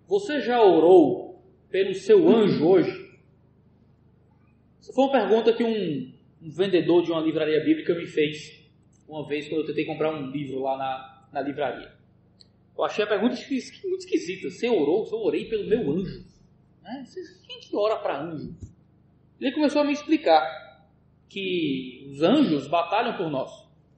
Você já orou pelo seu anjo hoje? Essa foi uma pergunta que um vendedor de uma livraria bíblica me fez uma vez quando eu tentei comprar um livro lá na livraria. Eu achei a pergunta muito esquisita. Você orou? Eu orei pelo meu anjo. Quem que ora para anjo? Ele começou a me explicar que os anjos batalham por nós,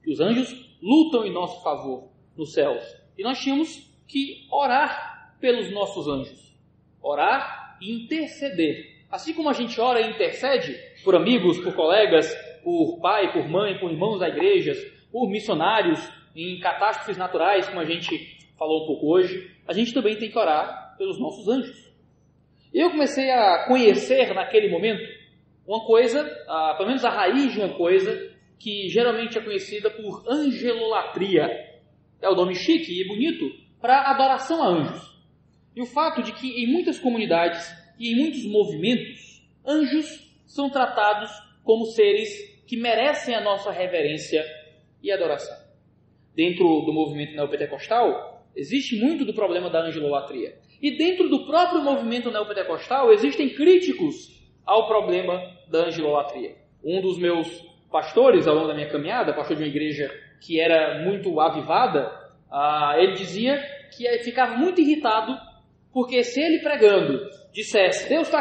que os anjos lutam em nosso favor nos céus. E nós tínhamos que orar pelos nossos anjos. Orar e interceder. Assim como a gente ora e intercede por amigos, por colegas, por pai, por mãe, por irmãos da igreja, por missionários em catástrofes naturais, como a gente falou um pouco hoje, a gente também tem que orar pelos nossos anjos. E eu comecei a conhecer naquele momento uma coisa, pelo menos a raiz de uma coisa, que geralmente é conhecida por angelolatria. É o nome chique e bonito para adoração a anjos. E o fato de que em muitas comunidades e em muitos movimentos, anjos são tratados como seres que merecem a nossa reverência e adoração. Dentro do movimento neopentecostal, existe muito do problema da angelolatria. E dentro do próprio movimento neopentecostal, existem críticos ao problema da angelolatria. Um dos meus pastores, ao longo da minha caminhada, pastor de uma igreja que era muito avivada, ele dizia que ficava muito irritado, porque se ele pregando dissesse, Deus está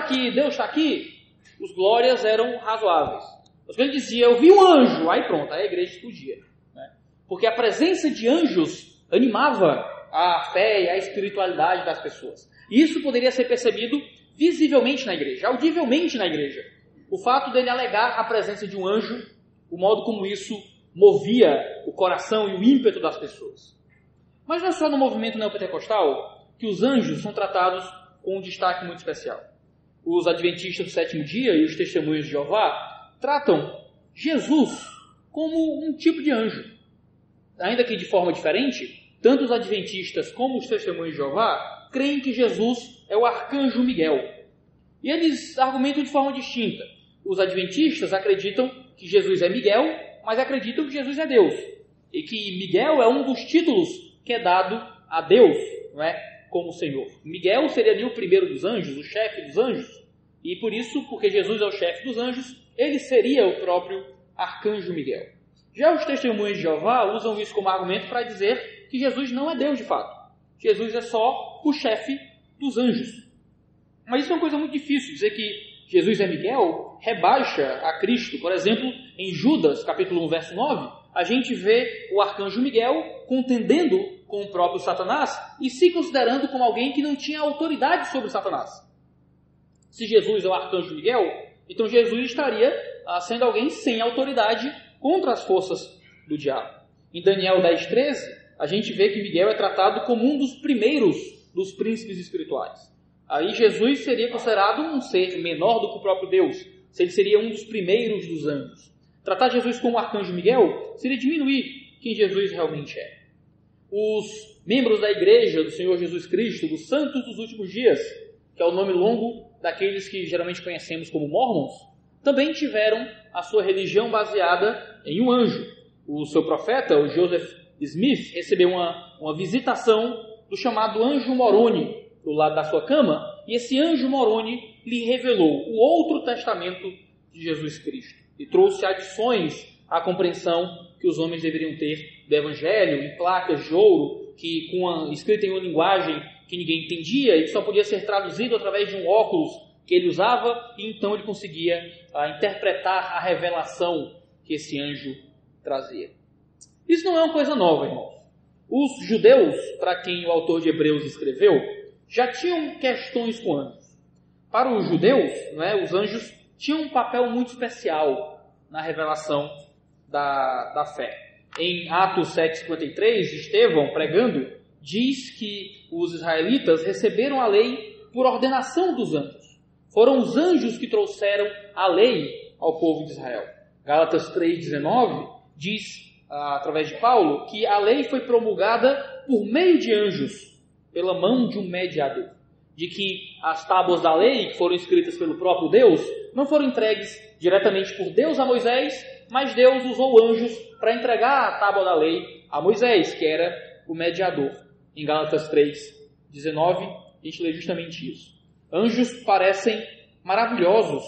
aqui, os glórias eram razoáveis. Mas quando ele dizia, eu vi um anjo, aí pronto, aí a igreja explodia. Né? Porque a presença de anjos animava a fé e a espiritualidade das pessoas. E isso poderia ser percebido visivelmente na igreja, audivelmente na igreja. O fato dele alegar a presença de um anjo, o modo como isso movia o coração e o ímpeto das pessoas. Mas não é só no movimento neopentecostal que os anjos são tratados com um destaque muito especial. Os adventistas do sétimo dia e os testemunhos de Jeová tratam Jesus como um tipo de anjo. Ainda que de forma diferente, tanto os adventistas como os testemunhos de Jeová creem que Jesus é o arcanjo Miguel. E eles argumentam de forma distinta. Os adventistas acreditam que Jesus é Miguel, mas acreditam que Jesus é Deus. E que Miguel é um dos títulos que é dado a Deus, não é? Como Senhor. Miguel seria ali o primeiro dos anjos, o chefe dos anjos. E por isso, porque Jesus é o chefe dos anjos, ele seria o próprio arcanjo Miguel. Já os testemunhos de Jeová usam isso como argumento para dizer que Jesus não é Deus de fato. Jesus é só o chefe dos anjos. Mas isso é uma coisa muito difícil. Dizer que Jesus é Miguel rebaixa a Cristo. Por exemplo, em Judas, capítulo 1, verso 9, a gente vê o arcanjo Miguel contendendo com o próprio Satanás e se considerando como alguém que não tinha autoridade sobre Satanás. Se Jesus é o arcanjo Miguel, então Jesus estaria sendo alguém sem autoridade contra as forças do diabo. Em Daniel 10:13, a gente vê que Miguel é tratado como um dos primeiros dos príncipes espirituais. Aí Jesus seria considerado um ser menor do que o próprio Deus, se ele seria um dos primeiros dos anjos. Tratar Jesus como arcanjo Miguel seria diminuir quem Jesus realmente é. Os membros da igreja do Senhor Jesus Cristo, dos santos dos últimos dias, que é o nome longo daqueles que geralmente conhecemos como mormons, também tiveram a sua religião baseada em um anjo. O seu profeta, o Joseph Smith, recebeu uma visitação do chamado anjo Moroni do lado da sua cama, e esse anjo Moroni lhe revelou o outro testamento de Jesus Cristo e trouxe adições à compreensão que os homens deveriam ter do Evangelho, em placas de ouro, escrita em uma linguagem que ninguém entendia e que só podia ser traduzido através de um óculos que ele usava, e então ele conseguia interpretar a revelação que esse anjo trazia. Isso não é uma coisa nova, irmãos. Os judeus, para quem o autor de Hebreus escreveu, já tinham questões com anjos. Para os judeus, os anjos tinham um papel muito especial na revelação da fé. Em Atos 7,53, Estevão, pregando, diz que os israelitas receberam a lei por ordenação dos anjos. Foram os anjos que trouxeram a lei ao povo de Israel. Gálatas 3,19 diz, através de Paulo, que a lei foi promulgada por meio de anjos, pela mão de um mediador. De que as tábuas da lei, que foram escritas pelo próprio Deus, não foram entregues diretamente por Deus a Moisés, mas Deus usou anjos para entregar a tábua da lei a Moisés, que era o mediador. Em Gálatas 3,19, a gente lê justamente isso. Anjos parecem maravilhosos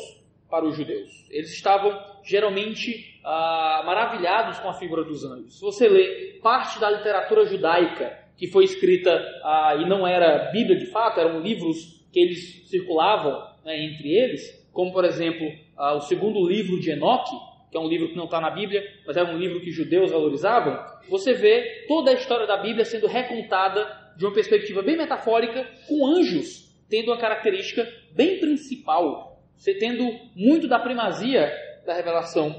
para os judeus. Eles estavam geralmente maravilhados com a figura dos anjos. Se você lê parte da literatura judaica que foi escrita e não era Bíblia de fato, eram livros que eles circulavam, né, entre eles, como por exemplo o segundo livro de Enoque, que é um livro que não está na Bíblia, mas é um livro que judeus valorizavam, você vê toda a história da Bíblia sendo recontada de uma perspectiva bem metafórica, com anjos tendo uma característica bem principal, você tendo muito da primazia da revelação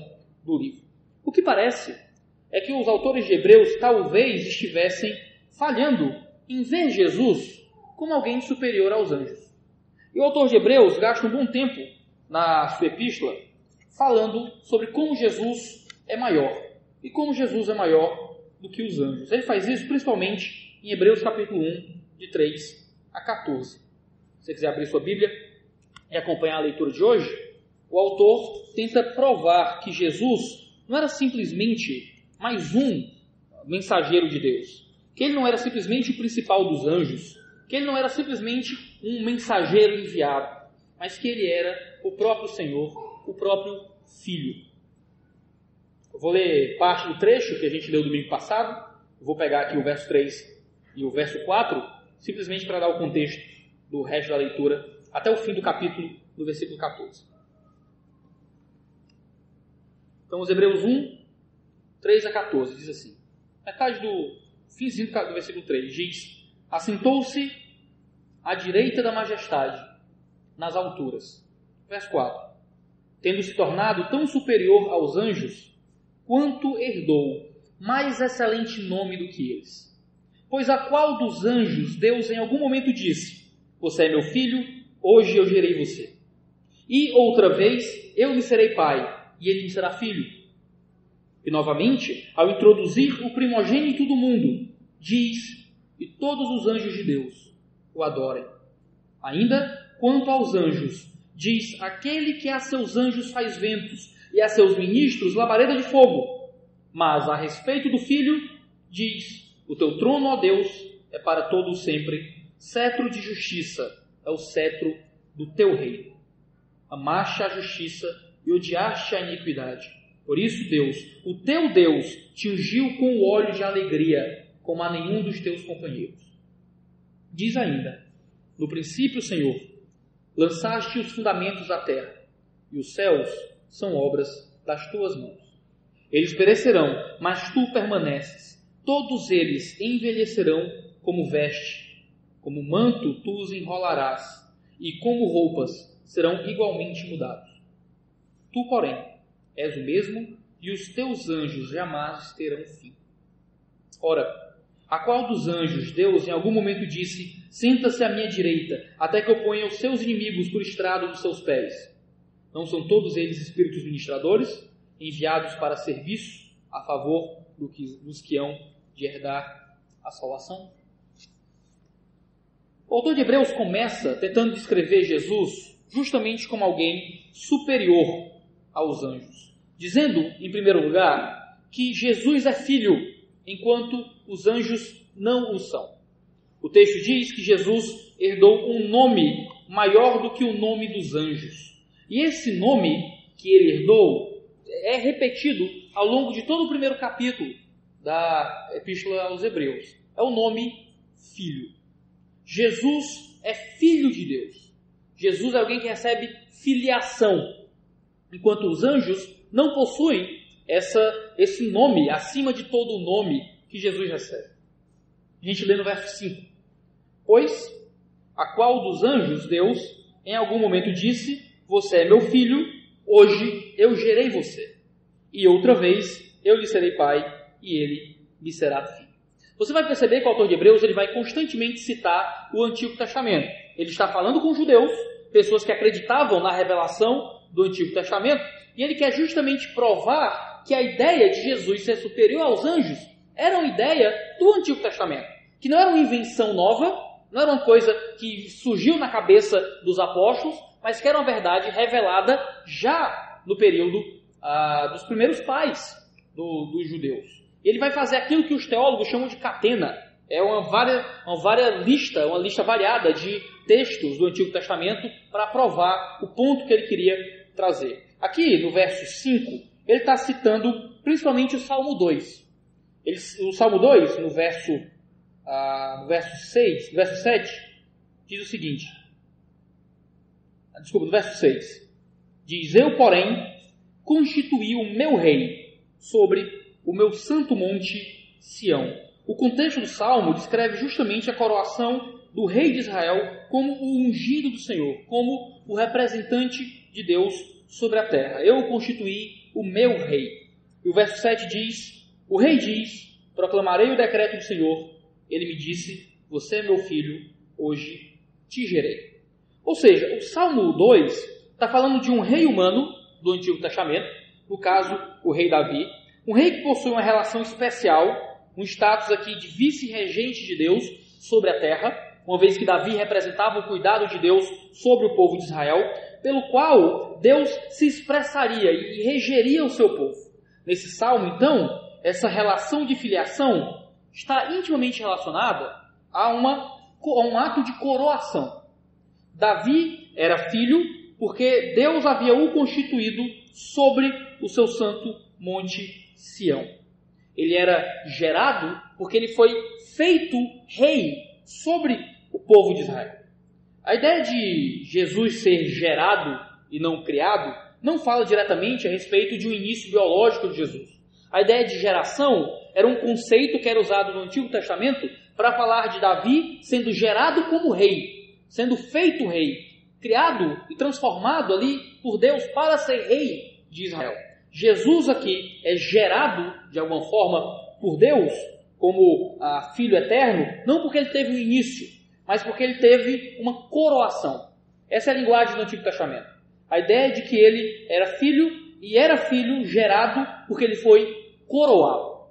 do livro. O que parece é que os autores de Hebreus talvez estivessem falhando em ver Jesus como alguém superior aos anjos. E o autor de Hebreus gasta um bom tempo na sua epístola falando sobre como Jesus é maior e como Jesus é maior do que os anjos. Ele faz isso principalmente em Hebreus capítulo 1, de 3 a 14. Se você quiser abrir sua Bíblia e acompanhar a leitura de hoje, o autor tenta provar que Jesus não era simplesmente mais um mensageiro de Deus, que ele não era simplesmente o principal dos anjos, que ele não era simplesmente um mensageiro enviado, mas que ele era o próprio Senhor, o próprio Filho. Eu vou ler parte do trecho que a gente leu domingo passado, eu vou pegar aqui o verso 3 e o verso 4, simplesmente para dar o contexto do resto da leitura, até o fim do capítulo, do versículo 14. Então, os Hebreus 1, 3 a 14, diz assim, metade do finzinho do versículo 3, diz, assentou-se à direita da majestade, nas alturas. Verso 4, tendo se tornado tão superior aos anjos, quanto herdou mais excelente nome do que eles. Pois a qual dos anjos Deus em algum momento disse, você é meu filho, hoje eu gerei você. E outra vez, eu lhe serei pai, e ele me será filho. E novamente, ao introduzir o primogênito do mundo, diz, e todos os anjos de Deus o adorem. Ainda, quanto aos anjos, diz, aquele que a seus anjos faz ventos, e a seus ministros labareda de fogo. Mas a respeito do filho, diz, o teu trono, ó Deus, é para todo sempre, cetro de justiça é o cetro do teu reino. Amaste a justiça e odiaste a iniquidade. Por isso, Deus, o teu Deus, te ungiu com o óleo de alegria, como a nenhum dos teus companheiros. Diz ainda, no princípio, Senhor, lançaste os fundamentos da terra, e os céus são obras das tuas mãos. Eles perecerão, mas tu permaneces. Todos eles envelhecerão como veste. Como manto tu os enrolarás, e como roupas serão igualmente mudados. Tu, porém, és o mesmo, e os teus anjos jamais terão fim. Ora, a qual dos anjos Deus em algum momento disse, senta-se à minha direita, até que eu ponha os seus inimigos por estrado dos seus pés? Não são todos eles espíritos ministradores, enviados para serviço a favor dos que hão de herdar a salvação? O autor de Hebreus começa tentando descrever Jesus justamente como alguém superior aos anjos, dizendo, em primeiro lugar, que Jesus é filho, enquanto os anjos não o são. O texto diz que Jesus herdou um nome maior do que o nome dos anjos. E esse nome que ele herdou é repetido ao longo de todo o primeiro capítulo da Epístola aos Hebreus. É o nome Filho. Jesus é Filho de Deus. Jesus é alguém que recebe filiação, enquanto os anjos não possuem esse nome acima de todo o nome que Jesus recebe. A gente lê no verso 5. Pois, a qual dos anjos Deus em algum momento disse, você é meu filho, hoje eu gerei você. E outra vez eu lhe serei pai e ele lhe será filho. Você vai perceber que o autor de Hebreus ele vai constantemente citar o Antigo Testamento. Ele está falando com judeus, pessoas que acreditavam na revelação do Antigo Testamento, e ele quer justamente provar que a ideia de Jesus ser superior aos anjos era uma ideia do Antigo Testamento, que não era uma invenção nova, não era uma coisa que surgiu na cabeça dos apóstolos, mas que era uma verdade revelada já no período dos primeiros pais dos judeus. Ele vai fazer aquilo que os teólogos chamam de catena. É uma lista variada de textos do Antigo Testamento para provar o ponto que ele queria trazer. Aqui, no verso 5, ele está citando principalmente o Salmo 2. O Salmo 2, no verso 7, diz o seguinte. Desculpa, no verso 6. Diz: eu, porém, constituí o meu rei sobre o meu santo monte Sião. O contexto do Salmo descreve justamente a coroação do rei de Israel como o ungido do Senhor, como o representante de Deus sobre a terra. Eu constituí o meu rei. E o verso 7 diz: o rei diz, proclamarei o decreto do Senhor. Ele me disse, você é meu filho, hoje te gerei. Ou seja, o Salmo 2 está falando de um rei humano do Antigo Testamento, no caso, o rei Davi, um rei que possui uma relação especial, um status aqui de vice-regente de Deus sobre a terra, uma vez que Davi representava o cuidado de Deus sobre o povo de Israel, pelo qual Deus se expressaria e regeria o seu povo. Nesse salmo, então, essa relação de filiação está intimamente relacionada a um ato de coroação. Davi era filho porque Deus havia o constituído sobre o seu santo monte Sião. Ele era gerado porque ele foi feito rei sobre o povo de Israel. A ideia de Jesus ser gerado e não criado não fala diretamente a respeito de um início biológico de Jesus. A ideia de geração era um conceito que era usado no Antigo Testamento para falar de Davi sendo gerado como rei, sendo feito rei, criado e transformado ali por Deus para ser rei de Israel. Jesus aqui é gerado, de alguma forma, por Deus, como Filho eterno, não porque ele teve um início, mas porque ele teve uma coroação. Essa é a linguagem do Antigo Testamento. A ideia de que ele era filho gerado porque ele foi coroado.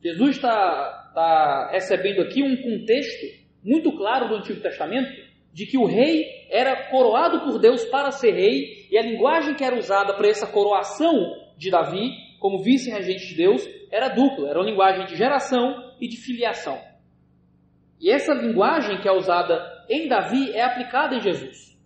Jesus está recebendo aqui um contexto muito claro do Antigo Testamento de que o rei era coroado por Deus para ser rei, e a linguagem que era usada para essa coroação de Davi, como vice-regente de Deus, era dupla, era uma linguagem de geração e de filiação. E essa linguagem que é usada em Davi é aplicada em Jesus.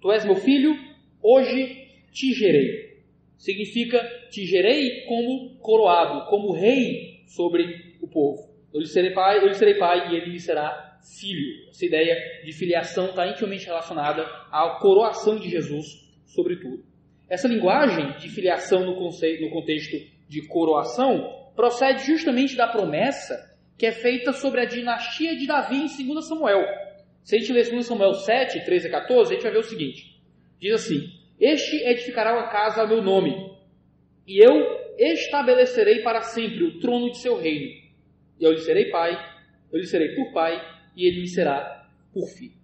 Tu és meu filho, hoje te gerei. Significa, te gerei como coroado, como rei sobre o povo. Eu lhe serei pai e ele me será filho. Essa ideia de filiação está intimamente relacionada à coroação de Jesus sobre tudo. Essa linguagem de filiação no contexto de coroação procede justamente da promessa que é feita sobre a dinastia de Davi em 2 Samuel. Se a gente ler 2 Samuel 7, 13 a 14, a gente vai ver o seguinte. Diz assim: este edificará uma casa ao meu nome, e eu estabelecerei para sempre o trono de seu reino. E eu lhe serei por pai, e ele me será por filho.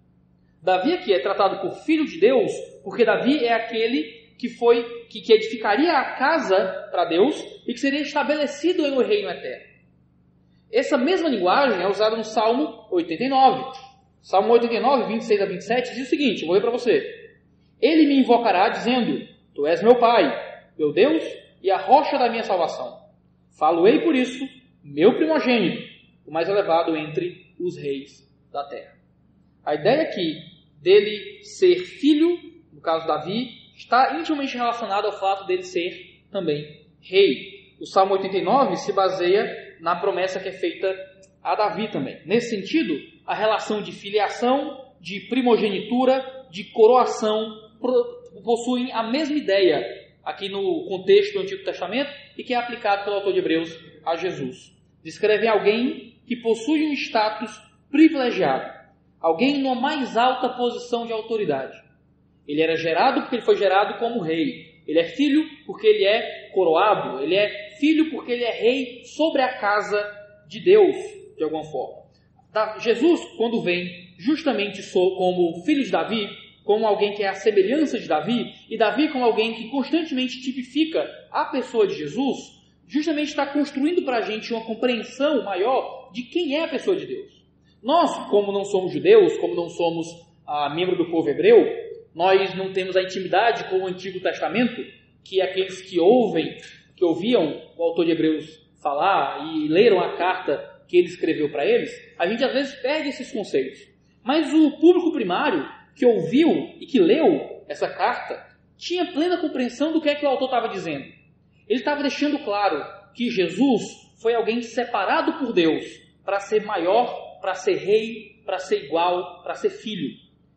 Davi aqui é tratado por filho de Deus, porque Davi é aquele que edificaria a casa para Deus e que seria estabelecido em um reino eterno. Essa mesma linguagem é usada no Salmo 89. Salmo 89, 26 a 27, diz o seguinte, eu vou ler para você. Ele me invocará dizendo, tu és meu pai, meu Deus e a rocha da minha salvação. Falo-ei por isso, meu primogênito, o mais elevado entre os reis da terra. A ideia aqui dele ser filho, no caso Davi, está intimamente relacionado ao fato dele ser também rei. O Salmo 89 se baseia na promessa que é feita a Davi também. Nesse sentido, a relação de filiação, de primogenitura, de coroação possuem a mesma ideia aqui no contexto do Antigo Testamento e que é aplicado pelo autor de Hebreus a Jesus. Descreve alguém que possui um status privilegiado, alguém numa mais alta posição de autoridade. Ele era gerado porque ele foi gerado como rei. Ele é filho porque ele é coroado. Ele é filho porque ele é rei sobre a casa de Deus, de alguma forma. Jesus, quando vem justamente como filho de Davi, como alguém que é a semelhança de Davi, e Davi como alguém que constantemente tipifica a pessoa de Jesus, justamente está construindo para a gente uma compreensão maior de quem é a pessoa de Deus. Nós, como não somos judeus, como não somos membro do povo hebreu, nós não temos a intimidade com o Antigo Testamento, que aqueles que ouviam o autor de Hebreus falar e leram a carta que ele escreveu para eles, a gente às vezes perde esses conceitos. Mas o público primário que ouviu e que leu essa carta tinha plena compreensão do que é que o autor estava dizendo. Ele estava deixando claro que Jesus foi alguém separado por Deus para ser maior, para ser rei, para ser igual, para ser filho.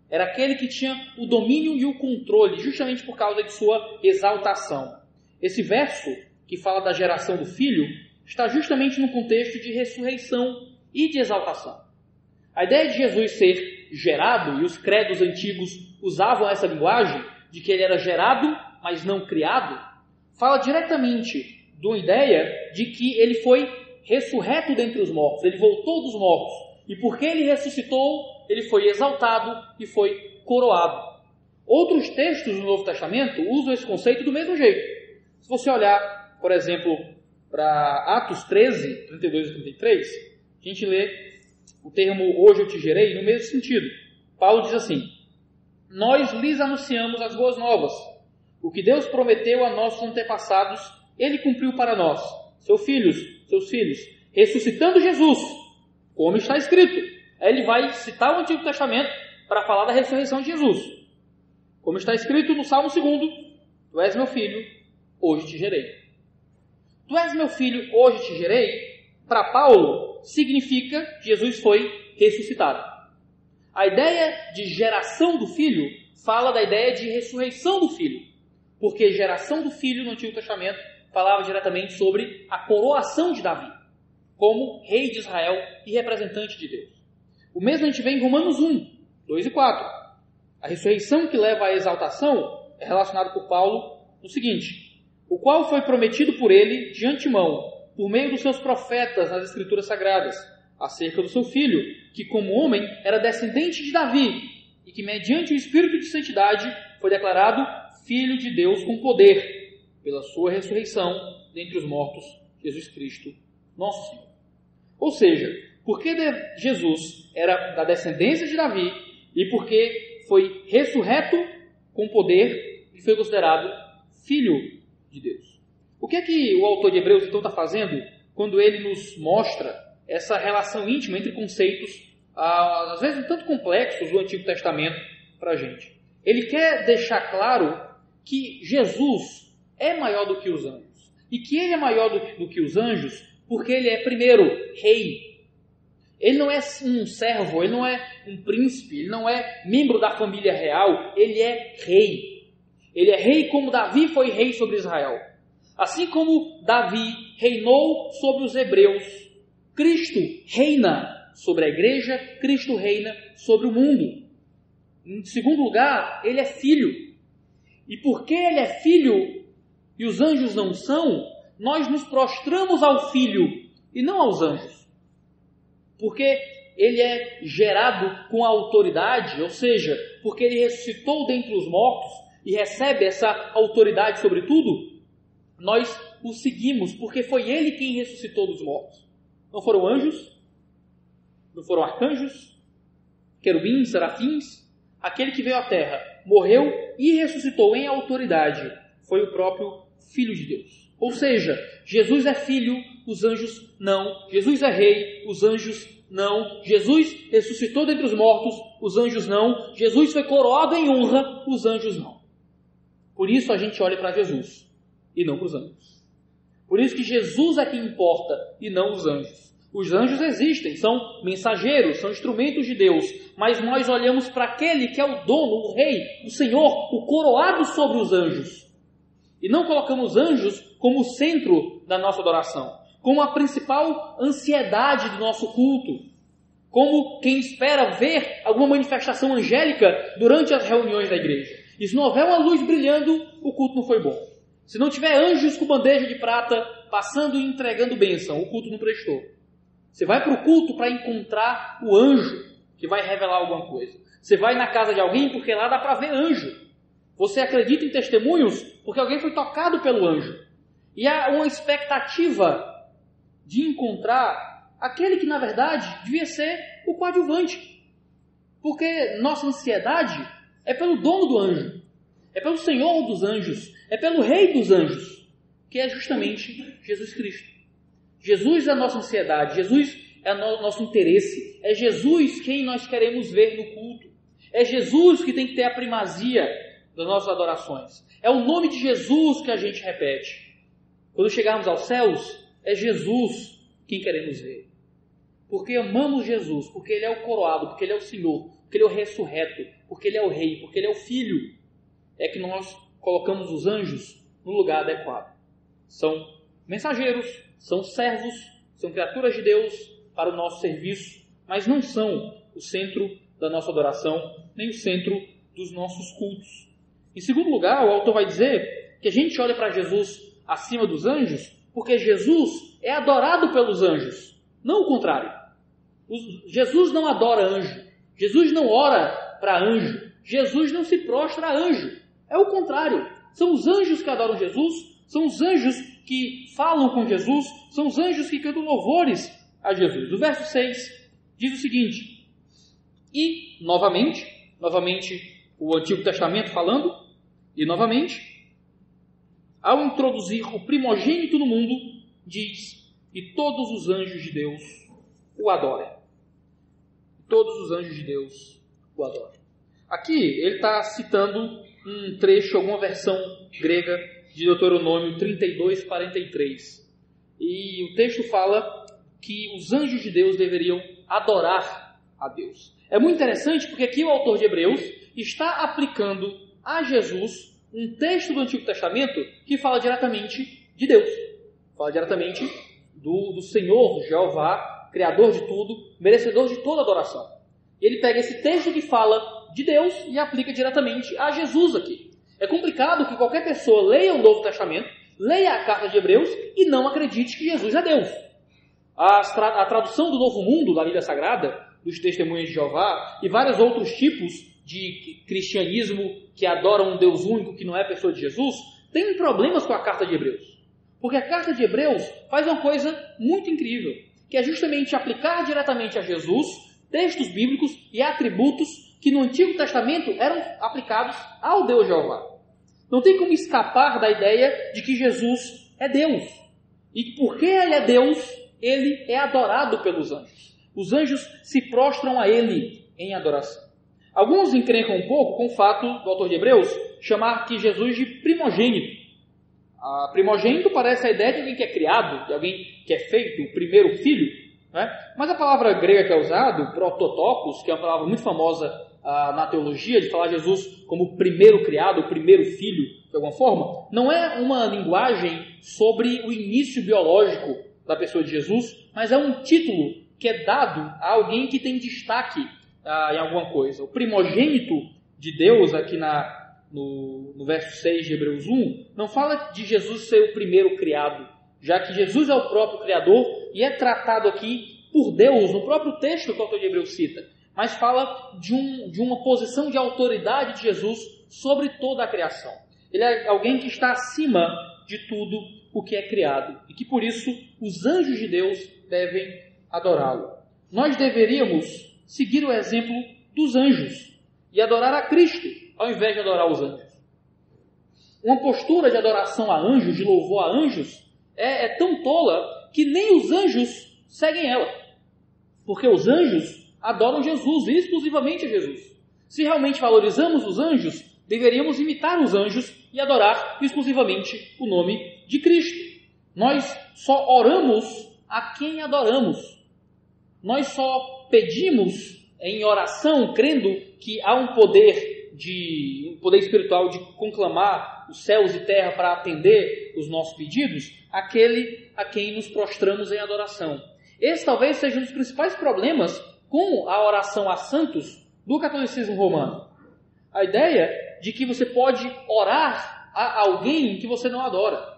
Era aquele que tinha o domínio e o controle, justamente por causa de sua exaltação. Esse verso, que fala da geração do filho, está justamente no contexto de ressurreição e de exaltação. A ideia de Jesus ser gerado, e os credos antigos usavam essa linguagem, de que ele era gerado, mas não criado, fala diretamente de uma ideia de que ele foi ressurreto dentre os mortos, ele voltou dos mortos, e porque ele ressuscitou, ele foi exaltado e foi coroado. Outros textos do Novo Testamento usam esse conceito do mesmo jeito. Se você olhar, por exemplo, para Atos 13, 32 e 33, a gente lê o termo hoje eu te gerei no mesmo sentido. Paulo diz assim: nós lhes anunciamos as boas novas. O que Deus prometeu a nossos antepassados, ele cumpriu para nós, seus filhos, ressuscitando Jesus, como está escrito. Aí ele vai citar o Antigo Testamento para falar da ressurreição de Jesus. Como está escrito no Salmo 2, tu és meu filho, hoje te gerei. Tu és meu filho, hoje te gerei, para Paulo, significa que Jesus foi ressuscitado. A ideia de geração do filho fala da ideia de ressurreição do filho, porque geração do filho no Antigo Testamento falava diretamente sobre a coroação de Davi, como rei de Israel e representante de Deus. O mesmo a gente vê em Romanos 1, 2 e 4. A ressurreição que leva à exaltação é relacionada por Paulo no seguinte: o qual foi prometido por ele de antemão, por meio dos seus profetas nas Escrituras Sagradas, acerca do seu filho, que como homem era descendente de Davi, e que mediante o Espírito de Santidade foi declarado Filho de Deus com poder, pela sua ressurreição dentre os mortos, Jesus Cristo, nosso Senhor. Ou seja, porque Jesus era da descendência de Davi, e porque foi ressurreto com poder, e foi considerado Filho de Deus. O que é que o autor de Hebreus então está fazendo quando ele nos mostra essa relação íntima entre conceitos, às vezes um tanto complexos, do Antigo Testamento para a gente? Ele quer deixar claro que Jesus é maior do que os anjos. E que ele é maior do que os anjos porque ele é, primeiro, rei. Ele não é um servo, ele não é um príncipe, ele não é membro da família real, ele é rei. Ele é rei como Davi foi rei sobre Israel. Assim como Davi reinou sobre os hebreus, Cristo reina sobre a igreja, Cristo reina sobre o mundo. Em segundo lugar, ele é filho. E porque ele é filho e os anjos não são, nós nos prostramos ao filho e não aos anjos. Porque ele é gerado com autoridade, ou seja, porque ele ressuscitou dentre os mortos e recebe essa autoridade sobre tudo, nós o seguimos, porque foi ele quem ressuscitou dos mortos. Não foram anjos, não foram arcanjos, querubins, serafins. Aquele que veio à terra, morreu e ressuscitou em autoridade, foi o próprio Filho de Deus. Ou seja, Jesus é filho, os anjos não. Jesus é rei, os anjos não. Jesus ressuscitou dentre os mortos, os anjos não. Jesus foi coroado em honra, os anjos não. Por isso a gente olha para Jesus e não para os anjos. Por isso que Jesus é quem importa e não os anjos. Os anjos existem, são mensageiros, são instrumentos de Deus, mas nós olhamos para aquele que é o dono, o rei, o Senhor, o coroado sobre os anjos. E não colocamos anjos como o centro da nossa adoração, como a principal ansiedade do nosso culto, como quem espera ver alguma manifestação angélica durante as reuniões da igreja. E se não houver uma luz brilhando, o culto não foi bom. Se não tiver anjos com bandeja de prata passando e entregando bênção, o culto não prestou. Você vai para o culto para encontrar o anjo que vai revelar alguma coisa. Você vai na casa de alguém porque lá dá para ver anjo. Você acredita em testemunhos porque alguém foi tocado pelo anjo. E há uma expectativa de encontrar aquele que, na verdade, devia ser o coadjuvante. Porque nossa ansiedade é pelo dono do anjo, é pelo Senhor dos anjos, é pelo Rei dos anjos, que é justamente Jesus Cristo. Jesus é a nossa ansiedade. Jesus é nosso interesse. É Jesus quem nós queremos ver no culto. É Jesus que tem que ter a primazia das nossas adorações. É o nome de Jesus que a gente repete. Quando chegarmos aos céus, é Jesus quem queremos ver. Porque amamos Jesus, porque Ele é o coroado, porque Ele é o Senhor, porque Ele é o ressurreto, porque Ele é o Rei, porque Ele é o Filho. É que nós colocamos os anjos no lugar adequado. São mensageiros, são servos, são criaturas de Deus para o nosso serviço, mas não são o centro da nossa adoração, nem o centro dos nossos cultos. Em segundo lugar, o autor vai dizer que a gente olha para Jesus acima dos anjos, porque Jesus é adorado pelos anjos, não o contrário. Jesus não adora anjo, Jesus não ora para anjo, Jesus não se prostra a anjo, é o contrário. São os anjos que adoram Jesus, são os anjos que falam com Jesus, são os anjos que cantam louvores a Jesus. O verso 6 diz o seguinte: e, novamente o Antigo Testamento falando, e novamente, ao introduzir o primogênito no mundo, diz, e todos os anjos de Deus o adorem. Todos os anjos de Deus o adorem. Aqui ele está citando um trecho, alguma versão grega de Deuteronômio 32:43. E o texto fala que os anjos de Deus deveriam adorar a Deus. É muito interessante porque aqui o autor de Hebreus está aplicando a Jesus um texto do Antigo Testamento que fala diretamente de Deus. Fala diretamente do Senhor, Jeová, Criador de tudo, merecedor de toda adoração. E ele pega esse texto que fala de Deus e aplica diretamente a Jesus aqui. É complicado que qualquer pessoa leia o Novo Testamento, leia a carta de Hebreus e não acredite que Jesus é Deus. A tradução do Novo Mundo, da Bíblia Sagrada, dos Testemunhos de Jeová e vários outros tipos de cristianismo que adoram um Deus único que não é pessoa de Jesus, tem problemas com a carta de Hebreus. Porque a carta de Hebreus faz uma coisa muito incrível, que é justamente aplicar diretamente a Jesus textos bíblicos e atributos que no Antigo Testamento eram aplicados ao Deus Jeová. Não tem como escapar da ideia de que Jesus é Deus. E que porque Ele é Deus, Ele é adorado pelos anjos. Os anjos se prostram a Ele em adoração. Alguns encrencam um pouco com o fato do autor de Hebreus chamar que Jesus de primogênito. Primogênito parece a ideia de alguém que é criado, de alguém que é feito, o primeiro filho. Né? Mas a palavra grega que é usada, prototokos, que é uma palavra muito famosa na teologia, de falar Jesus como o primeiro criado, o primeiro filho, de alguma forma, não é uma linguagem sobre o início biológico da pessoa de Jesus, mas é um título que é dado a alguém que tem destaque em alguma coisa. O primogênito de Deus, aqui no verso 6 de Hebreus 1, não fala de Jesus ser o primeiro criado, já que Jesus é o próprio Criador e é tratado aqui por Deus, no próprio texto que o autor de Hebreus cita, mas fala de uma posição de autoridade de Jesus sobre toda a criação. Ele é alguém que está acima de tudo o que é criado e que por isso os anjos de Deus devem adorá-lo. Nós deveríamos seguir o exemplo dos anjos e adorar a Cristo ao invés de adorar os anjos. Uma postura de adoração a anjos, de louvor a anjos, é tão tola que nem os anjos seguem ela. Porque os anjos adoram Jesus, exclusivamente a Jesus. Se realmente valorizamos os anjos, deveríamos imitar os anjos e adorar exclusivamente o nome de Cristo. Nós só oramos a quem adoramos. Nós só pedimos em oração, crendo que há um poder espiritual de conclamar os céus e terra para atender os nossos pedidos, aquele a quem nos prostramos em adoração. Esse talvez seja um dos principais problemas com a oração a santos do catolicismo romano. A ideia de que você pode orar a alguém que você não adora.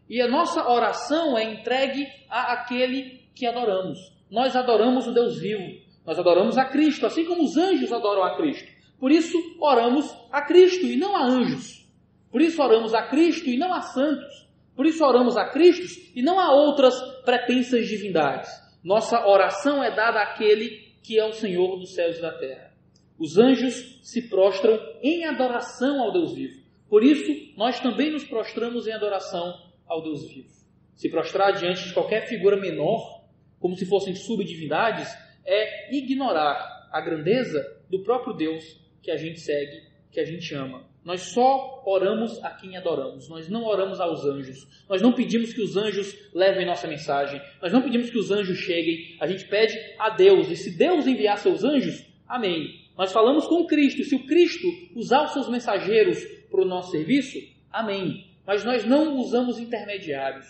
E a nossa oração é entregue àquele que adoramos. Nós adoramos o Deus vivo. Nós adoramos a Cristo, assim como os anjos adoram a Cristo. Por isso, oramos a Cristo e não a anjos. Por isso, oramos a Cristo e não a santos. Por isso, oramos a Cristo e não a outras pretensas divindades. Nossa oração é dada àquele que é o Senhor dos céus e da terra. Os anjos se prostram em adoração ao Deus vivo. Por isso, nós também nos prostramos em adoração ao Deus vivo. Se prostrar diante de qualquer figura menor como se fossem subdivindades, é ignorar a grandeza do próprio Deus que a gente segue, que a gente ama. Nós só oramos a quem adoramos. Nós não oramos aos anjos. Nós não pedimos que os anjos levem nossa mensagem. Nós não pedimos que os anjos cheguem. A gente pede a Deus. E se Deus enviar seus anjos, amém. Nós falamos com Cristo. E se o Cristo usar os seus mensageiros para o nosso serviço, amém. Mas nós não usamos intermediários.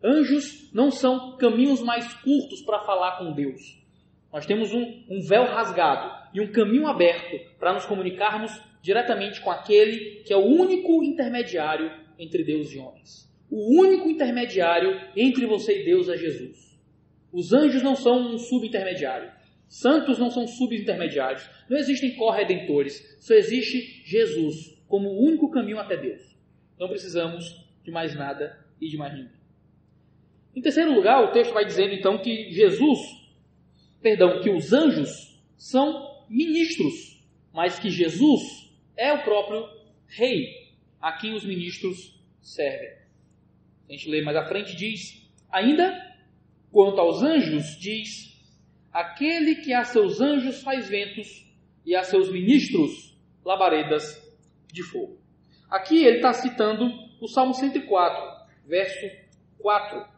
Anjos não são caminhos mais curtos para falar com Deus. Nós temos um véu rasgado e um caminho aberto para nos comunicarmos diretamente com aquele que é o único intermediário entre Deus e homens. O único intermediário entre você e Deus é Jesus. Os anjos não são um subintermediário. Santos não são subintermediários. Não existem corredentores. Só existe Jesus como o único caminho até Deus. Não precisamos de mais nada e de mais ninguém. Em terceiro lugar, o texto vai dizendo então que que os anjos são ministros, mas que Jesus é o próprio rei a quem os ministros servem. A gente lê mais à frente, diz: ainda quanto aos anjos, diz: aquele que a seus anjos faz ventos e a seus ministros labaredas de fogo. Aqui ele está citando o Salmo 104, verso 4.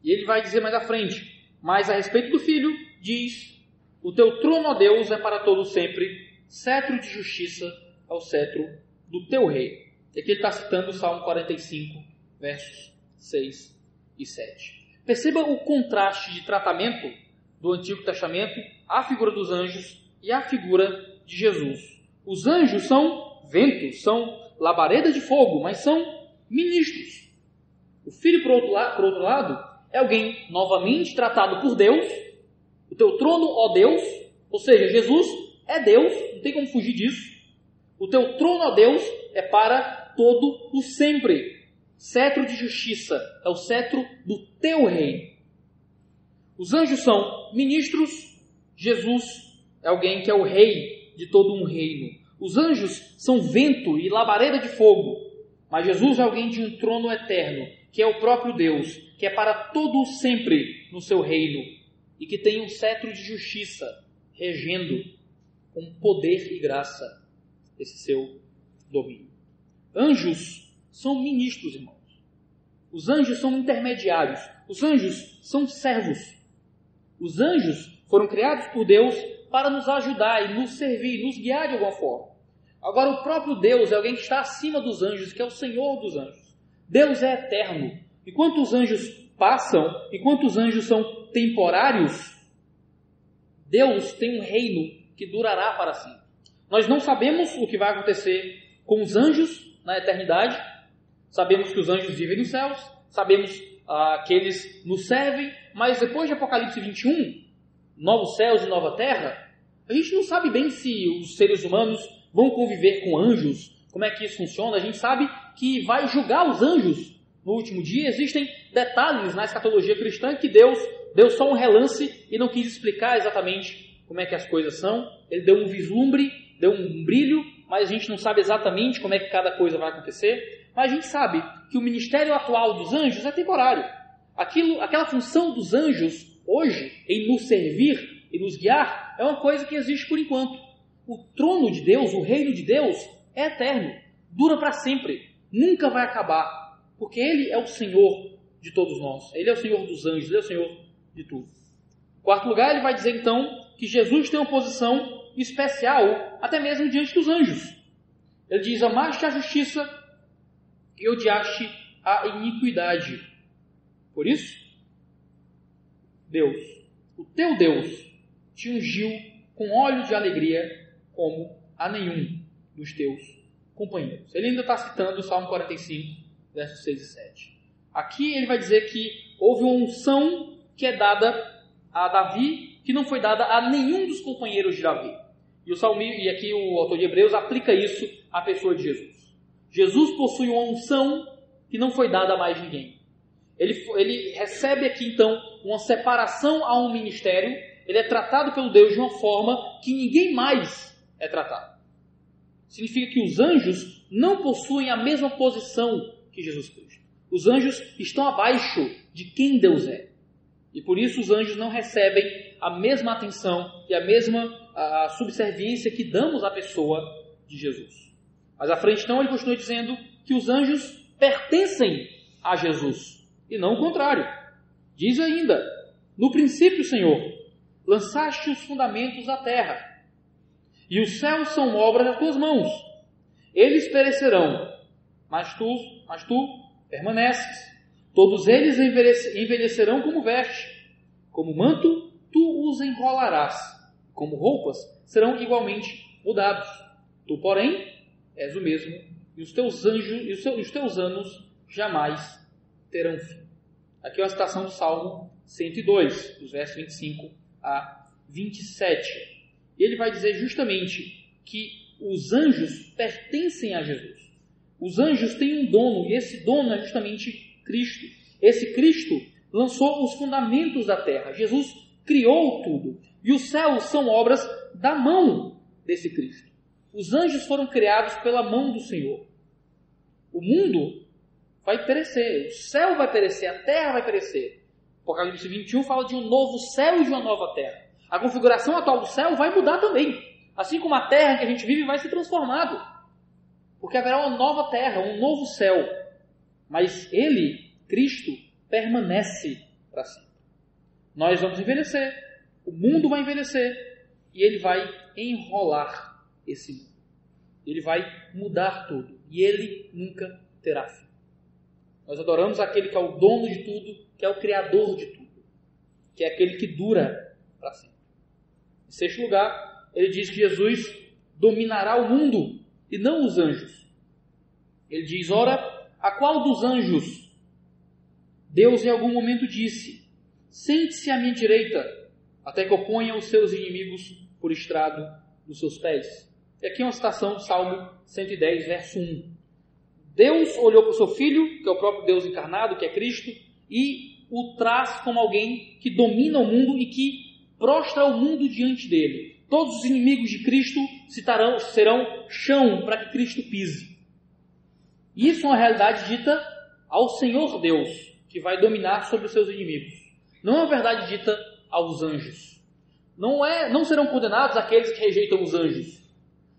E ele vai dizer mais à frente: mas a respeito do Filho, diz: o teu trono, ó Deus, é para todo sempre, cetro de justiça ao cetro do teu rei. E aqui ele está citando o Salmo 45, versos 6 e 7. Perceba o contraste de tratamento do Antigo Testamento, a figura dos anjos e a figura de Jesus. Os anjos são ventos, são labaredas de fogo, mas são ministros. O Filho, por outro lado, é alguém novamente tratado por Deus. O teu trono, ó Deus, ou seja, Jesus é Deus, não tem como fugir disso. O teu trono, ó Deus, é para todo o sempre. Cetro de justiça é o cetro do teu reino. Os anjos são ministros, Jesus é alguém que é o rei de todo um reino. Os anjos são vento e labareda de fogo, mas Jesus é alguém de um trono eterno, que é o próprio Deus, que é para todo o sempre no seu reino e que tem um cetro de justiça regendo com poder e graça esse seu domínio. Anjos são ministros, irmãos. Os anjos são intermediários. Os anjos são servos. Os anjos foram criados por Deus para nos ajudar e nos servir, nos guiar de alguma forma. Agora, o próprio Deus é alguém que está acima dos anjos, que é o Senhor dos anjos. Deus é eterno. Enquanto os anjos passam, enquanto os anjos são temporários, Deus tem um reino que durará para sempre. Nós não sabemos o que vai acontecer com os anjos na eternidade. Sabemos que os anjos vivem nos céus, sabemos que eles nos servem, mas depois de Apocalipse 21, novos céus e nova terra, a gente não sabe bem se os seres humanos vão conviver com anjos, como é que isso funciona. A gente sabe que vai julgar os anjos no último dia. Existem detalhes na escatologia cristã que Deus deu só um relance e não quis explicar exatamente como é que as coisas são. Ele deu um vislumbre, deu um brilho, mas a gente não sabe exatamente como é que cada coisa vai acontecer. Mas a gente sabe que o ministério atual dos anjos é temporário. Aquela função dos anjos hoje, em nos servir e nos guiar, é uma coisa que existe por enquanto. O trono de Deus, o reino de Deus, é eterno, dura para sempre, nunca vai acabar, porque Ele é o Senhor de todos nós. Ele é o Senhor dos anjos, Ele é o Senhor de tudo. Em quarto lugar, ele vai dizer então que Jesus tem uma posição especial, até mesmo diante dos anjos. Ele diz: amaste a justiça e odiaste a iniquidade. Por isso, Deus, o teu Deus, te ungiu com óleo de alegria como a nenhum dos teus companheiros. Ele ainda está citando o Salmo 45, versos 6 e 7. Aqui ele vai dizer que houve uma unção que é dada a Davi, que não foi dada a nenhum dos companheiros de Davi. E aqui o autor de Hebreus aplica isso à pessoa de Jesus. Jesus possui uma unção que não foi dada a mais ninguém. Ele recebe aqui então uma separação a um ministério. Ele é tratado pelo Deus de uma forma que ninguém mais é tratado. Significa que os anjos não possuem a mesma posição que Jesus Cristo. Os anjos estão abaixo de quem Deus é. E por isso os anjos não recebem a mesma atenção e a mesma subserviência que damos à pessoa de Jesus. Mas à frente, então, ele continua dizendo que os anjos pertencem a Jesus, e não o contrário. Diz ainda: no princípio, Senhor, lançaste os fundamentos da terra, e os céus são obra das tuas mãos. Eles perecerão, mas tu permaneces. Todos eles envelhecerão como veste. Como manto, tu os enrolarás. Como roupas, serão igualmente mudados. Tu, porém, és o mesmo, e os teus anos jamais terão fim. Aqui é uma citação do Salmo 102, dos versos 25 a 27. E ele vai dizer justamente que os anjos pertencem a Jesus. Os anjos têm um dono, e esse dono é justamente Cristo. Esse Cristo lançou os fundamentos da terra. Jesus criou tudo. E os céus são obras da mão desse Cristo. Os anjos foram criados pela mão do Senhor. O mundo vai perecer, o céu vai perecer, a terra vai perecer. Apocalipse 21 fala de um novo céu e de uma nova terra. A configuração atual do céu vai mudar também. Assim como a terra que a gente vive vai ser transformada. Porque haverá uma nova terra, um novo céu. Mas ele, Cristo, permanece para sempre. Nós vamos envelhecer, o mundo vai envelhecer e ele vai enrolar esse mundo. Ele vai mudar tudo e ele nunca terá fim. Nós adoramos aquele que é o dono de tudo, que é o criador de tudo, que é aquele que dura para sempre. Em sexto lugar, ele diz que Jesus dominará o mundo e não os anjos. Ele diz: ora, a qual dos anjos Deus em algum momento disse: sente-se à minha direita, até que eu ponha os seus inimigos por estrado dos seus pés. E aqui é uma citação do Salmo 110, verso 1. Deus olhou para o seu Filho, que é o próprio Deus encarnado, que é Cristo, e o traz como alguém que domina o mundo e que prostra o mundo diante dele. Todos os inimigos de Cristo serão chão para que Cristo pise. Isso é uma realidade dita ao Senhor Deus, que vai dominar sobre os seus inimigos. Não é uma verdade dita aos anjos. Não serão condenados aqueles que rejeitam os anjos.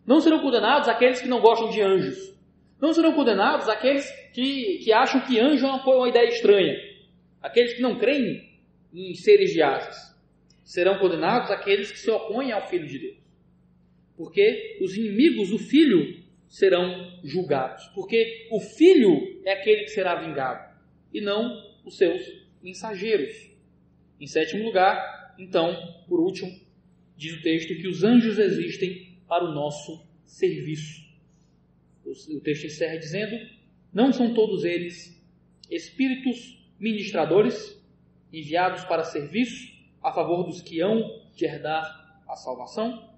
Não serão condenados aqueles que não gostam de anjos. Não serão condenados aqueles que acham que anjo é uma ideia estranha. Aqueles que não creem em seres de asas. Serão condenados aqueles que se opõem ao Filho de Deus. Porque os inimigos do Filho serão julgados. Porque o Filho é aquele que será vingado, e não os seus mensageiros. Em sétimo lugar, então, por último, diz o texto que os anjos existem para o nosso serviço. O texto encerra dizendo: não são todos eles espíritos ministradores, enviados para serviço a favor dos que hão de herdar a salvação?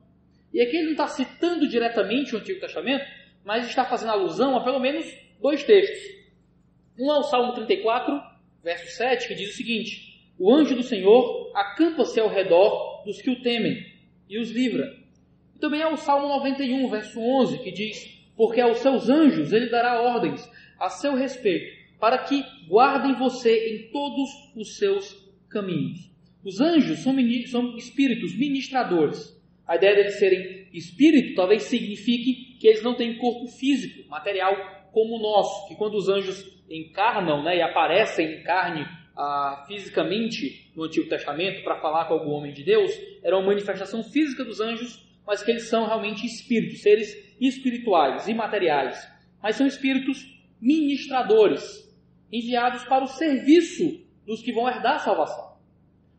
E aqui ele não está citando diretamente o Antigo Testamento, mas está fazendo alusão a pelo menos dois textos. Um é o Salmo 34, verso 7, que diz o seguinte: o anjo do Senhor acampa-se ao redor dos que o temem e os livra. E também é o Salmo 91, verso 11, que diz: porque aos seus anjos ele dará ordens a seu respeito, para que guardem você em todos os seus caminhos. Os anjos são espíritos ministradores. A ideia deles serem espírito talvez signifique que eles não têm corpo físico, material como o nosso, que quando os anjos encarnam, e aparecem em carne fisicamente no Antigo Testamento para falar com algum homem de Deus, era uma manifestação física dos anjos, mas que eles são realmente espíritos, seres espirituais, imateriais, mas são espíritos ministradores, enviados para o serviço dos que vão herdar a salvação.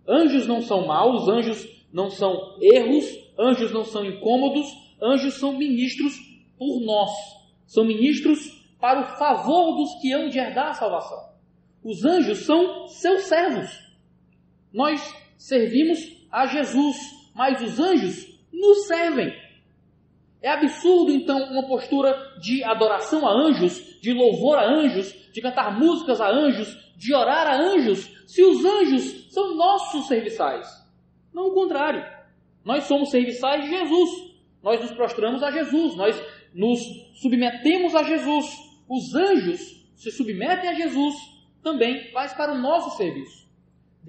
Anjos não são maus, anjos não são erros, anjos não são incômodos, anjos são ministros por nós, são ministros para o favor dos que hão de herdar a salvação. Os anjos são seus servos. Nós servimos a Jesus, mas os anjos nos servem. É absurdo, então, uma postura de adoração a anjos, de louvor a anjos, de cantar músicas a anjos, de orar a anjos, se os anjos são nossos serviçais. Não o contrário. Nós somos serviçais de Jesus. Nós nos prostramos a Jesus. Nós nos submetemos a Jesus. Os anjos se submetem a Jesus também, mas para o nosso serviço.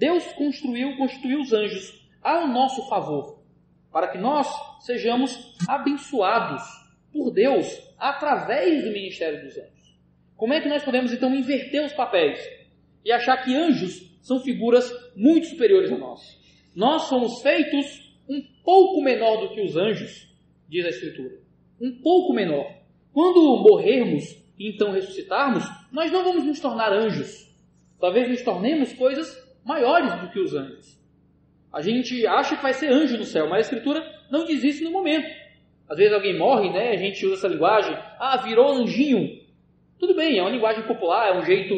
Deus constituiu os anjos ao nosso favor, para que nós sejamos abençoados por Deus através do ministério dos anjos. Como é que nós podemos então inverter os papéis e achar que anjos são figuras muito superiores a nós? Nós somos feitos um pouco menor do que os anjos, diz a Escritura. Um pouco menor. Quando morrermos e então ressuscitarmos, nós não vamos nos tornar anjos. Talvez nos tornemos coisas maiores do que os anjos. A gente acha que vai ser anjo no céu, mas a Escritura não diz isso no momento. Às vezes alguém morre, né? A gente usa essa linguagem, virou anjinho. Tudo bem, é uma linguagem popular, é um jeito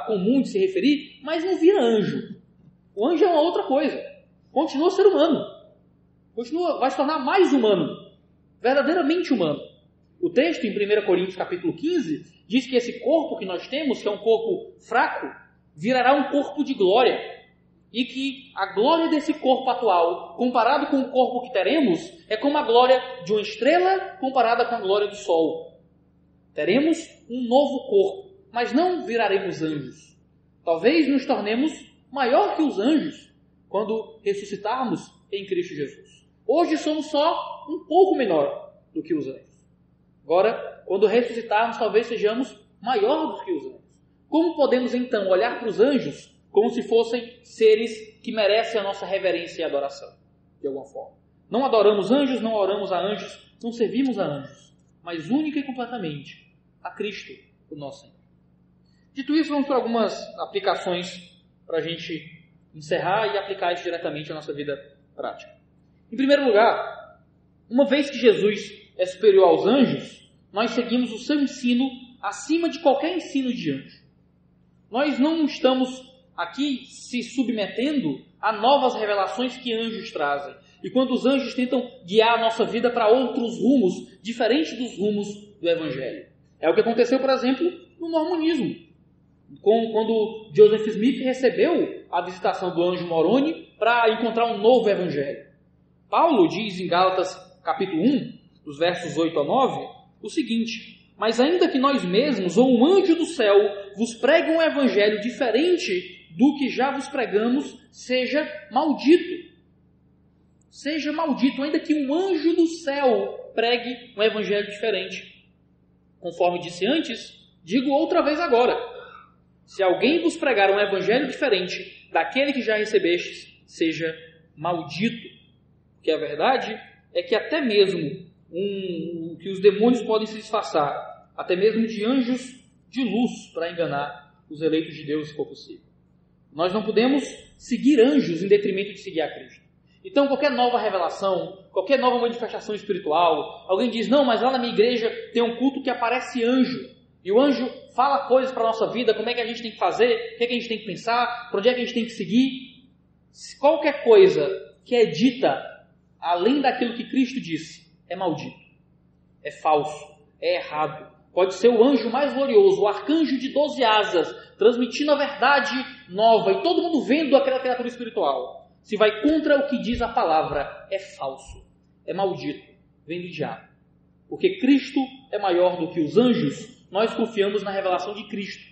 comum de se referir, mas não vira anjo. O anjo é uma outra coisa. Continua ser humano. Vai se tornar mais humano. Verdadeiramente humano. O texto em 1 Coríntios capítulo 15 diz que esse corpo que nós temos, que é um corpo fraco, virará um corpo de glória. E que a glória desse corpo atual, comparado com o corpo que teremos, é como a glória de uma estrela comparada com a glória do sol. Teremos um novo corpo, mas não viraremos anjos. Talvez nos tornemos maior que os anjos quando ressuscitarmos em Cristo Jesus. Hoje somos só um pouco menor do que os anjos. Agora, quando ressuscitarmos, talvez sejamos maior do que os anjos. Como podemos então olhar para os anjos como se fossem seres que merecem a nossa reverência e adoração, de alguma forma? Não adoramos anjos, não oramos a anjos, não servimos a anjos, mas única e completamente a Cristo, o nosso Senhor. Dito isso, vamos para algumas aplicações para a gente encerrar e aplicar isso diretamente à nossa vida prática. Em primeiro lugar, uma vez que Jesus é superior aos anjos, nós seguimos o seu ensino acima de qualquer ensino de anjo. Nós não estamos aqui se submetendo a novas revelações que anjos trazem. E quando os anjos tentam guiar a nossa vida para outros rumos, diferentes dos rumos do Evangelho. É o que aconteceu, por exemplo, no mormonismo. Quando Joseph Smith recebeu a visitação do anjo Moroni para encontrar um novo Evangelho. Paulo diz em Gálatas capítulo 1, dos versos 8 a 9, o seguinte: mas ainda que nós mesmos ou um anjo do céu vos pregue um evangelho diferente do que já vos pregamos, seja maldito. Seja maldito, ainda que um anjo do céu pregue um evangelho diferente. Conforme disse antes, digo outra vez agora: se alguém vos pregar um evangelho diferente daquele que já recebestes, seja maldito. Porque a verdade é que até mesmo que os demônios podem se disfarçar, até mesmo de anjos de luz, para enganar os eleitos de Deus, se for possível. Nós não podemos seguir anjos em detrimento de seguir a Cristo. Então, qualquer nova revelação, qualquer nova manifestação espiritual, alguém diz: não, mas lá na minha igreja tem um culto que aparece anjo, e o anjo fala coisas para a nossa vida, como é que a gente tem que fazer, o que é que a gente tem que pensar, para onde é que a gente tem que seguir. Qualquer coisa que é dita além daquilo que Cristo disse, é maldito, é falso, é errado. Pode ser o anjo mais glorioso, o arcanjo de 12 asas, transmitindo a verdade nova, e todo mundo vendo aquela criatura espiritual. Se vai contra o que diz a palavra, é falso, é maldito, vem do diabo. Porque Cristo é maior do que os anjos, nós confiamos na revelação de Cristo,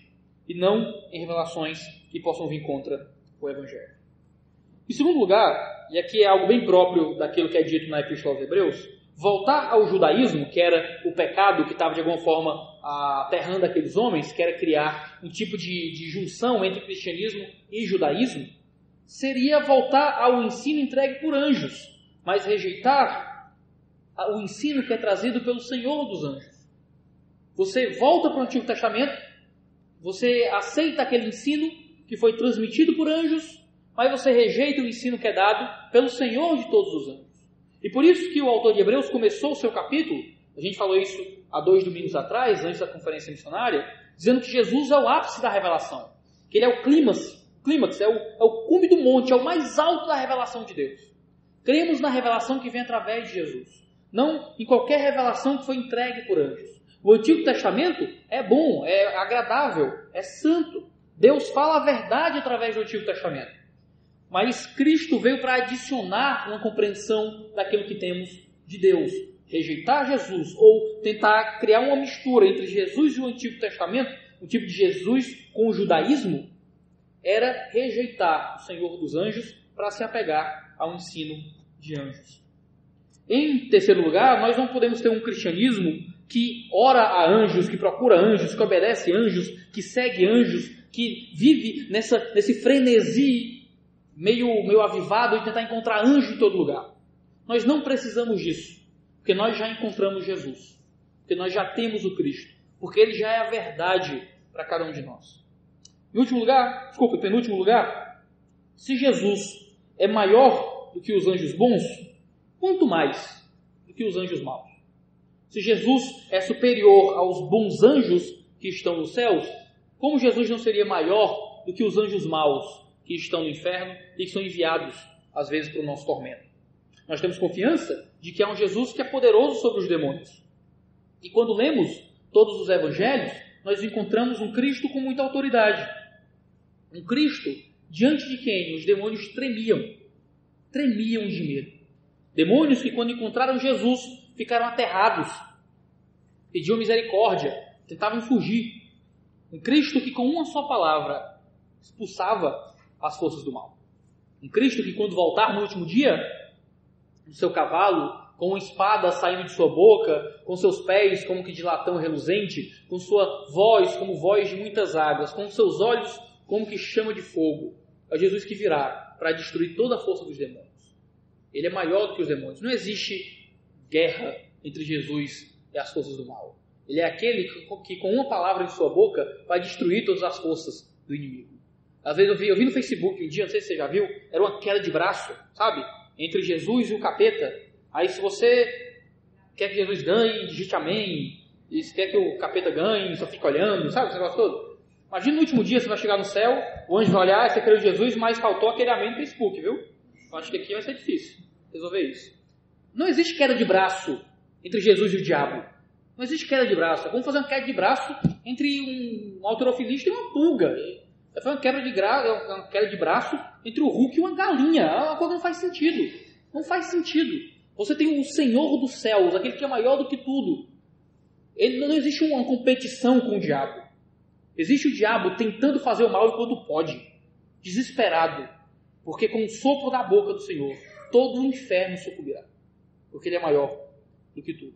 e não em revelações que possam vir contra o Evangelho. Em segundo lugar, e aqui é algo bem próprio daquilo que é dito na Epístola aos Hebreus, voltar ao judaísmo, que era o pecado que estava de alguma forma aterrando aqueles homens, que era criar um tipo de junção entre cristianismo e judaísmo, seria voltar ao ensino entregue por anjos, mas rejeitar o ensino que é trazido pelo Senhor dos anjos. Você volta para o Antigo Testamento, você aceita aquele ensino que foi transmitido por anjos, mas você rejeita o ensino que é dado pelo Senhor de todos os anjos. E por isso que o autor de Hebreus começou o seu capítulo, a gente falou isso há 2 domingos atrás, antes da conferência missionária, dizendo que Jesus é o ápice da revelação, que ele é o clímax, é o cume do monte, é o mais alto da revelação de Deus. Cremos na revelação que vem através de Jesus, não em qualquer revelação que foi entregue por anjos. O Antigo Testamento é bom, é agradável, é santo. Deus fala a verdade através do Antigo Testamento. Mas Cristo veio para adicionar uma compreensão daquilo que temos de Deus. Rejeitar Jesus ou tentar criar uma mistura entre Jesus e o Antigo Testamento, um tipo de Jesus com o judaísmo, era rejeitar o Senhor dos anjos para se apegar ao ensino de anjos. Em terceiro lugar, nós não podemos ter um cristianismo que ora a anjos, que procura anjos, que obedece anjos, que segue anjos, que vive nesse frenesi meio avivado de tentar encontrar anjo em todo lugar. Nós não precisamos disso, porque nós já encontramos Jesus, porque nós já temos o Cristo, porque Ele já é a verdade para cada um de nós. Penúltimo lugar, se Jesus é maior do que os anjos bons, quanto mais do que os anjos maus? Se Jesus é superior aos bons anjos que estão nos céus, como Jesus não seria maior do que os anjos maus que estão no inferno e que são enviados, às vezes, para o nosso tormento? Nós temos confiança de que há um Jesus que é poderoso sobre os demônios. E quando lemos todos os evangelhos, nós encontramos um Cristo com muita autoridade. Um Cristo diante de quem os demônios tremiam de medo. Demônios que, quando encontraram Jesus, ficaram aterrados, pediam misericórdia, tentavam fugir. Um Cristo que, com uma só palavra, expulsava as forças do mal. Um Cristo que, quando voltar no último dia, no seu cavalo, com uma espada saindo de sua boca, com seus pés como que de latão reluzente, com sua voz como voz de muitas águas, com seus olhos como que chama de fogo, é Jesus que virá para destruir toda a força dos demônios. Ele é maior do que os demônios. Não existe guerra entre Jesus e as forças do mal. Ele é aquele que com uma palavra em sua boca vai destruir todas as forças do inimigo. Às vezes eu vi no Facebook um dia, não sei se você já viu, era uma queda de braço, sabe? Entre Jesus e o capeta. Aí se você quer que Jesus ganhe, digite amém. E se quer que o capeta ganhe, só fica olhando, sabe esse negócio todo? Imagina no último dia você vai chegar no céu, o anjo vai olhar, você creu em Jesus, mas faltou aquele amém no Facebook, viu? Eu acho que aqui vai ser difícil resolver isso. Não existe queda de braço entre Jesus e o diabo. Não existe queda de braço. Vamos fazer uma queda de braço entre um halterofilista e uma pulga. Foi uma queda de braço entre o Hulk e uma galinha. Uma coisa que não faz sentido. Não faz sentido. Você tem o Senhor dos céus, aquele que é maior do que tudo. Não existe uma competição com o diabo. Existe o diabo tentando fazer o mal enquanto pode. Desesperado. Porque com o sopro da boca do Senhor, todo o inferno sucumbirá. Porque Ele é maior do que tudo.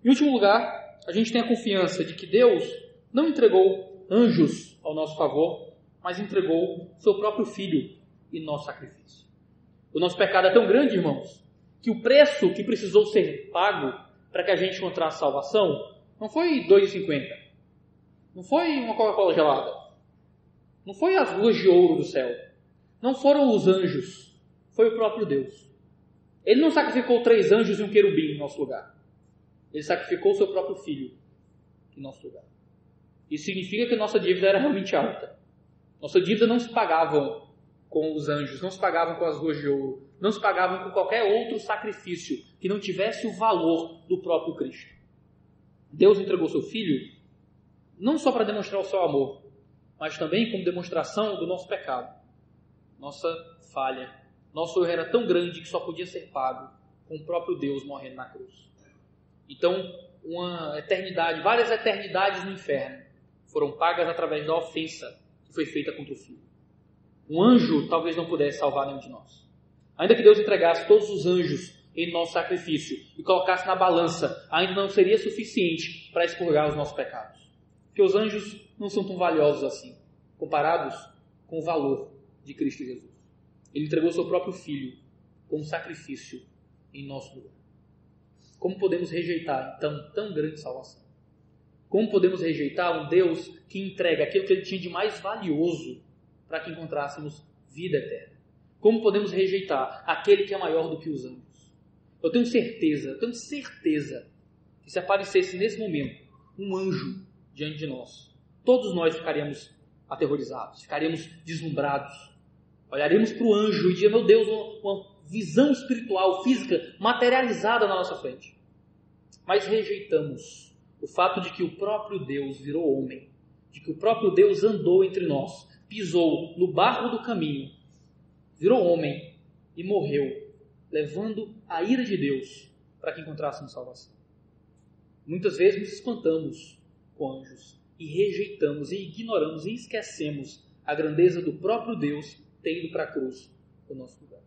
Em último lugar, a gente tem a confiança de que Deus não entregou anjos ao nosso favor, mas entregou seu próprio Filho em nosso sacrifício. O nosso pecado é tão grande, irmãos, que o preço que precisou ser pago para que a gente encontrasse salvação não foi R$2,50. Não foi uma Coca-Cola gelada. Não foi as ruas de ouro do céu. Não foram os anjos. Foi o próprio Deus. Ele não sacrificou 3 anjos e um querubim em nosso lugar. Ele sacrificou o seu próprio Filho em nosso lugar. Isso significa que nossa dívida era realmente alta. Nossa dívida não se pagava com os anjos, não se pagavam com as ruas de ouro, não se pagavam com qualquer outro sacrifício que não tivesse o valor do próprio Cristo. Deus entregou seu Filho não só para demonstrar o seu amor, mas também como demonstração do nosso pecado, nossa falha. Nosso erro era tão grande que só podia ser pago com o próprio Deus morrendo na cruz. Então, várias eternidades no inferno foram pagas através da ofensa que foi feita contra o Filho. Um anjo talvez não pudesse salvar nenhum de nós. Ainda que Deus entregasse todos os anjos em nosso sacrifício e colocasse na balança, ainda não seria suficiente para expurgar os nossos pecados. Porque os anjos não são tão valiosos assim, comparados com o valor de Cristo Jesus. Ele entregou seu próprio Filho como sacrifício em nosso lugar. Como podemos rejeitar, então, tão grande salvação? Como podemos rejeitar um Deus que entrega aquilo que Ele tinha de mais valioso para que encontrássemos vida eterna? Como podemos rejeitar aquele que é maior do que os anjos? Eu tenho certeza que se aparecesse nesse momento um anjo diante de nós, todos nós ficaríamos aterrorizados, ficaríamos deslumbrados. Olharíamos para o anjo e diríamos, meu Deus, uma visão espiritual, física, materializada na nossa frente. Mas rejeitamos o fato de que o próprio Deus virou homem, de que o próprio Deus andou entre nós, pisou no barro do caminho, virou homem e morreu, levando a ira de Deus para que encontrássemos salvação. Muitas vezes nos espantamos com anjos e rejeitamos, e ignoramos e esquecemos a grandeza do próprio Deus ter ido para a cruz no nosso lugar.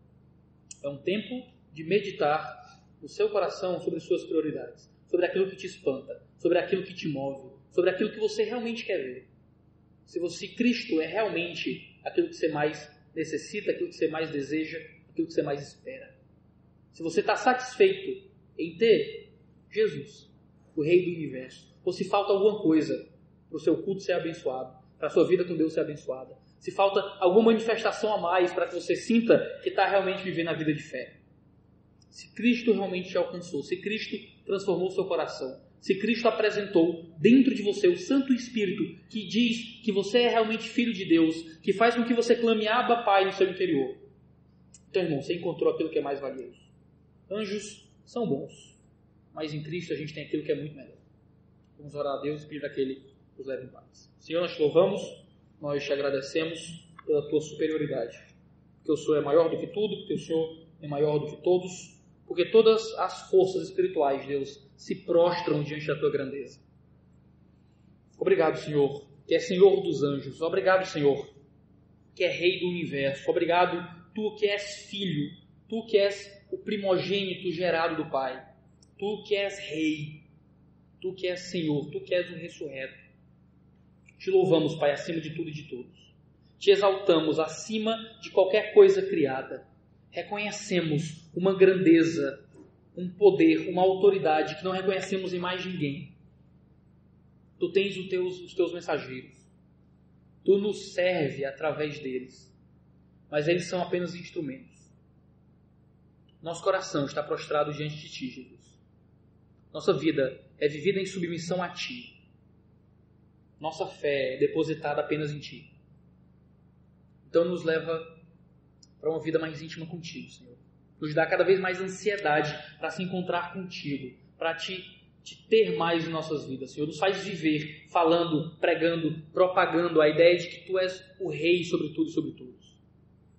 É um tempo de meditar no seu coração sobre suas prioridades, sobre aquilo que te espanta, sobre aquilo que te move, sobre aquilo que você realmente quer ver. Se Cristo é realmente aquilo que você mais necessita, aquilo que você mais deseja, aquilo que você mais espera. Se você está satisfeito em ter Jesus, o Rei do Universo, ou se falta alguma coisa para o seu culto ser abençoado, para a sua vida com Deus ser abençoada, se falta alguma manifestação a mais para que você sinta que está realmente vivendo a vida de fé. Se Cristo realmente te alcançou, se Cristo transformou o seu coração, se Cristo apresentou dentro de você o Santo Espírito que diz que você é realmente filho de Deus, que faz com que você clame Abba, Pai no seu interior. Então, irmão, você encontrou aquilo que é mais valioso. Anjos são bons, mas em Cristo a gente tem aquilo que é muito melhor. Vamos orar a Deus e pedir a que Ele nos leve em paz. Senhor, nós te louvamos, nós te agradecemos pela tua superioridade. Porque o Senhor é maior do que tudo, porque o Senhor é maior do que todos, porque todas as forças espirituais, Deus, se prostram diante da tua grandeza. Obrigado, Senhor, que é Senhor dos anjos. Obrigado, Senhor, que é Rei do universo. Obrigado, tu que és Filho, tu que és o primogênito gerado do Pai, tu que és Rei, tu que és Senhor, tu que és o ressurreto. Te louvamos, Pai, acima de tudo e de todos. Te exaltamos acima de qualquer coisa criada. Reconhecemos uma grandeza, um poder, uma autoridade que não reconhecemos em mais ninguém. Tu tens os teus mensageiros. Tu nos serve através deles. Mas eles são apenas instrumentos. Nosso coração está prostrado diante de Ti, Jesus. Nossa vida é vivida em submissão a Ti. Nossa fé é depositada apenas em Ti. Então nos leva para uma vida mais íntima contigo, Senhor. Nos dá cada vez mais ansiedade para se encontrar contigo, para te ter mais em nossas vidas, Senhor. Nos faz viver falando, pregando, propagando a ideia de que Tu és o Rei sobre tudo e sobre todos.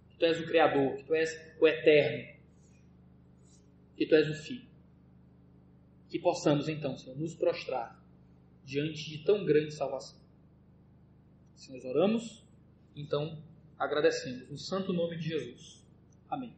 Que Tu és o Criador, que Tu és o Eterno, que Tu és o Filho. Que possamos então, Senhor, nos prostrar diante de tão grande salvação. Se nós oramos, então agradecemos no santo nome de Jesus. Amém.